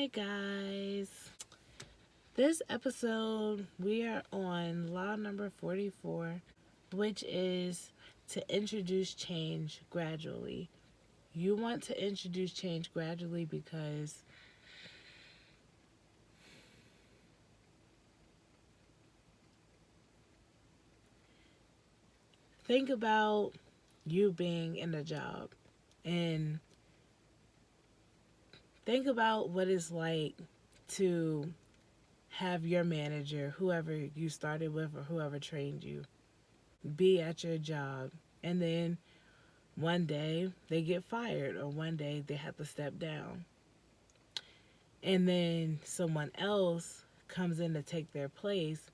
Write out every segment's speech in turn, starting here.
Hi, guys. This episode, we are on law number 44, which is to introduce change gradually. You want to introduce change gradually because think about you being in a job and think about what it's like to have your manager, whoever you started with or whoever trained you, be at your job, and then one day they get fired or one day they have to step down. And then someone else comes in to take their place,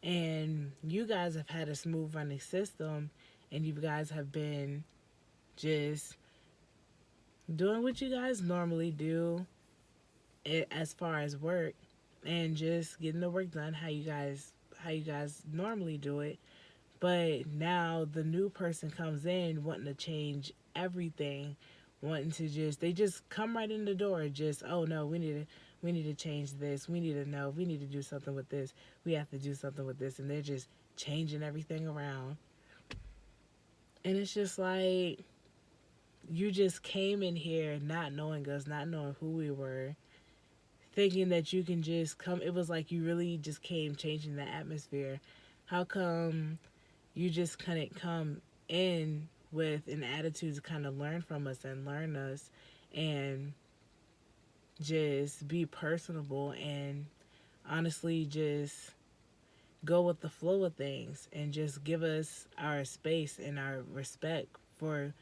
and you guys have had a smooth running system, and you guys have been just doing what you guys normally do as far as work, and just getting the work done how you guys normally do it. But now the new person comes in wanting to change everything, wanting to they just come right in the door, just, oh no, we need to change this. We need to know. We need to do something with this. We have to do something with this, and they're just changing everything around. And it's just like you just came in here not knowing us, not knowing who we were, thinking that you can just come. It was like you really just came changing the atmosphere. How come you just couldn't come in with an attitude to kind of learn from us and learn us and just be personable and honestly just go with the flow of things and just give us our space and our respect for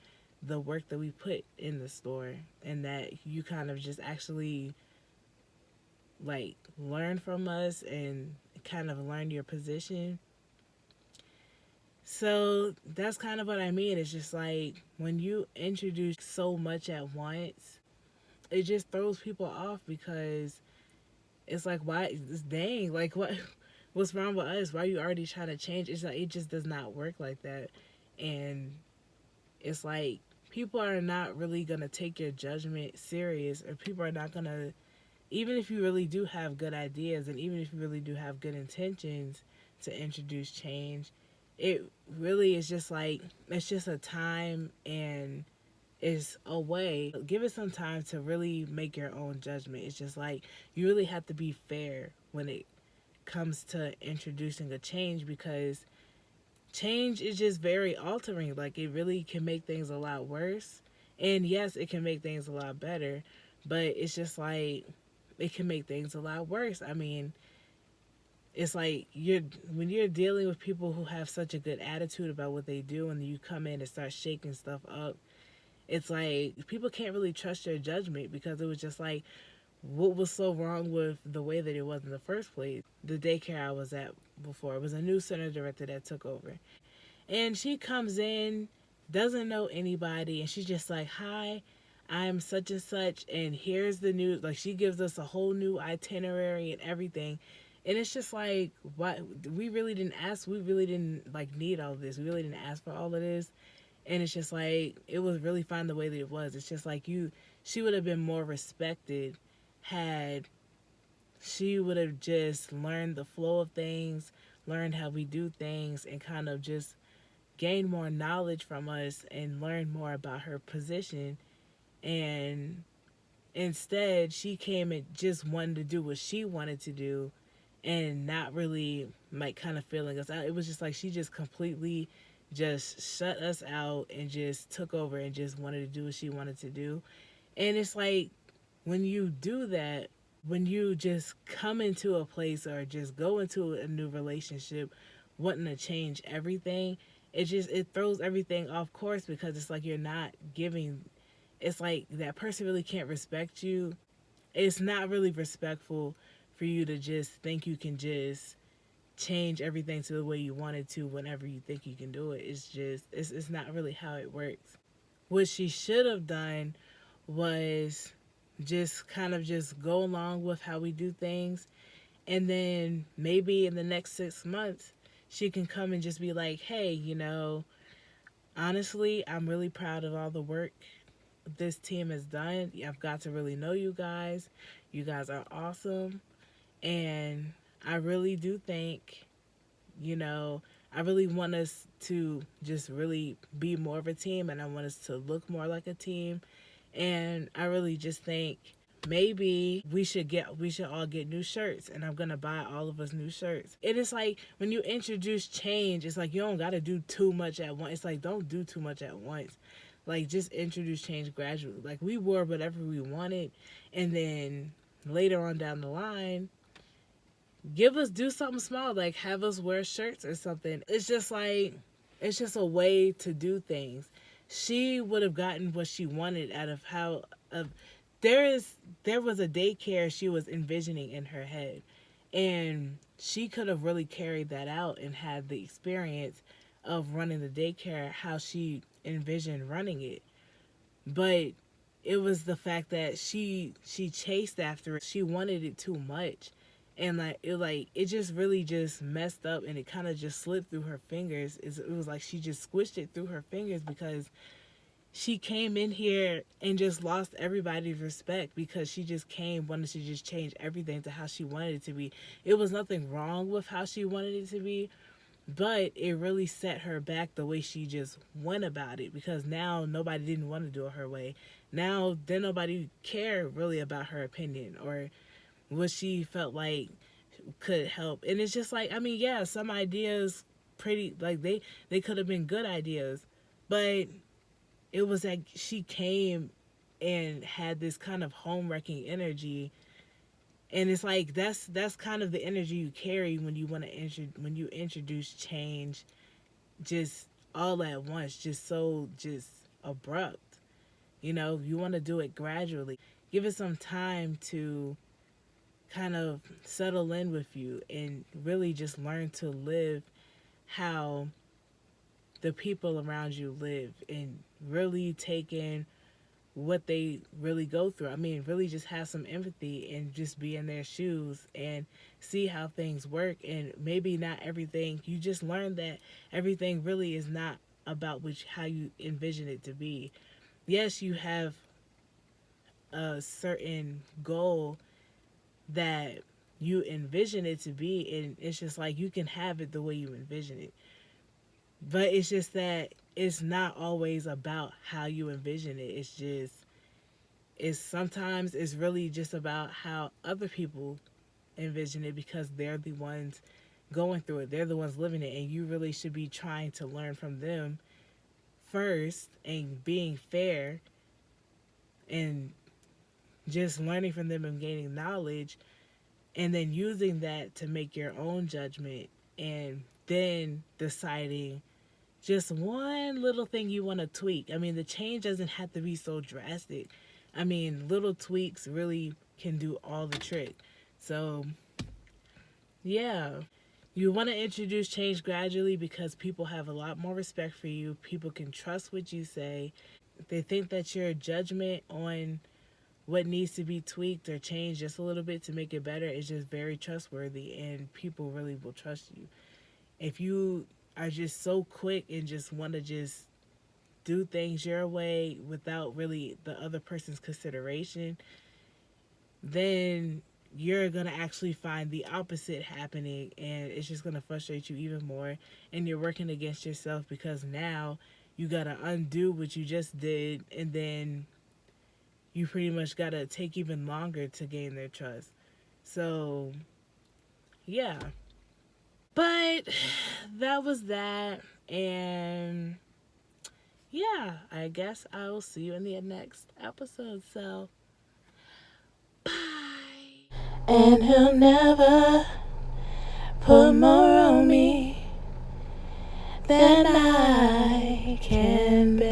the work that we put in the store, and that you kind of just actually like learn from us and kind of learn your position. So that's kind of what I mean. It's just like when you introduce so much at once, it just throws people off because it's like, why? Dang, like what? What's wrong with us? Why are you already trying to change? It's like it just does not work like that, and it's like people are not really gonna take your judgment serious, or people are not gonna, even if you really do have good ideas and even if you really do have good intentions to introduce change, it really is just like it's just a time and is a way. Give it some time to really make your own judgment. It's just like you really have to be fair when it comes to introducing a change, because change is just very altering. Like it really can make things a lot worse. And yes, it can make things a lot better, but it's just like it can make things a lot worse. I mean, it's like when you're dealing with people who have such a good attitude about what they do and you come in and start shaking stuff up, it's like people can't really trust your judgment, because it was just like what was so wrong with the way that it was in the first place. The daycare I was at before, it was a new center director that took over, and she comes in, doesn't know anybody, and she's just like, hi, I'm such and such, and here's the new, like she gives us a whole new itinerary and everything. And it's just like, what, we really didn't ask, we really didn't like need all this, we really didn't ask for all of this. And it's just like it was really fine the way that it was. It's just like she would have been more respected had she would have just learned the flow of things, learned how we do things, and kind of just gain more knowledge from us and learn more about her position. And instead, she came and just wanted to do what she wanted to do and not really like kind of feeling us out. It was just like she just completely just shut us out and just took over and just wanted to do what she wanted to do. And it's like when you do that, when you just come into a place or just go into a new relationship wanting to change everything, it throws everything off course, because it's like you're not giving, it's like that person really can't respect you. It's not really respectful for you to just think you can just change everything to the way you want it to whenever you think you can do it. It's not really how it works. What she should have done was just kind of just go along with how we do things, and then maybe in the next 6 months she can come and just be like, hey, honestly, I'm really proud of all the work this team has done. I've got to really know you guys. You guys are awesome. And I really do think, you know, I really want us to just really be more of a team, and I want us to look more like a team. And I really just think maybe we should all get new shirts, and I'm gonna buy all of us new shirts. It is like when you introduce change, it's like you don't gotta do too much at once. It's like don't do too much at once. Like just introduce change gradually. Like we wore whatever we wanted, and then later on down the line, do something small, like have us wear shirts or something. It's just like it's just a way to do things. She would have gotten what she wanted out of how of there was a daycare she was envisioning in her head, and she could have really carried that out and had the experience of running the daycare how she envisioned running it. But it was the fact that she chased after it. She wanted it too much, and it just really just messed up, and it kind of just slipped through her fingers. It was like she just squished it through her fingers because she came in here and just lost everybody's respect because she just wanted to just change everything to how she wanted it to be. It was nothing wrong with how she wanted it to be, but it really set her back the way she just went about it, because now nobody didn't want to do it her way. Now then nobody cared really about her opinion or what she felt like could help. And it's just like, I mean, yeah, some ideas pretty like they could have been good ideas, but it was like she came and had this kind of home wrecking energy. And it's like that's kind of the energy you carry when you want to when you introduce change just all at once, just abrupt. You know, you want to do it gradually. Give it some time to kind of settle in with you and really just learn to live how the people around you live, and really take in what they really go through. I mean, really just have some empathy and just be in their shoes and see how things work. And maybe not everything, you just learn that everything really is not about how you envision it to be. Yes, you have a certain goal that you envision it to be, and it's just like you can have it the way you envision it. But it's just that it's not always about how you envision it. It's sometimes it's really just about how other people envision it, because they're the ones going through it. They're the ones living it, and you really should be trying to learn from them first and being fair and just learning from them and gaining knowledge, and then using that to make your own judgment, and then deciding just one little thing you want to tweak. I mean, the change doesn't have to be so drastic. I mean, little tweaks really can do all the trick. So, yeah. You want to introduce change gradually because people have a lot more respect for you. People can trust what you say. They think that your judgment on what needs to be tweaked or changed just a little bit to make it better is just very trustworthy, and people really will trust you. If you are just so quick and just want to just do things your way without really the other person's consideration, then you're going to actually find the opposite happening, and it's just going to frustrate you even more, and you're working against yourself because now you got to undo what you just did, and then you pretty much got to take even longer to gain their trust. So, yeah. But that was that, and yeah, I guess I will see you in the next episode. So, bye. And he'll never put more on me than I can bear.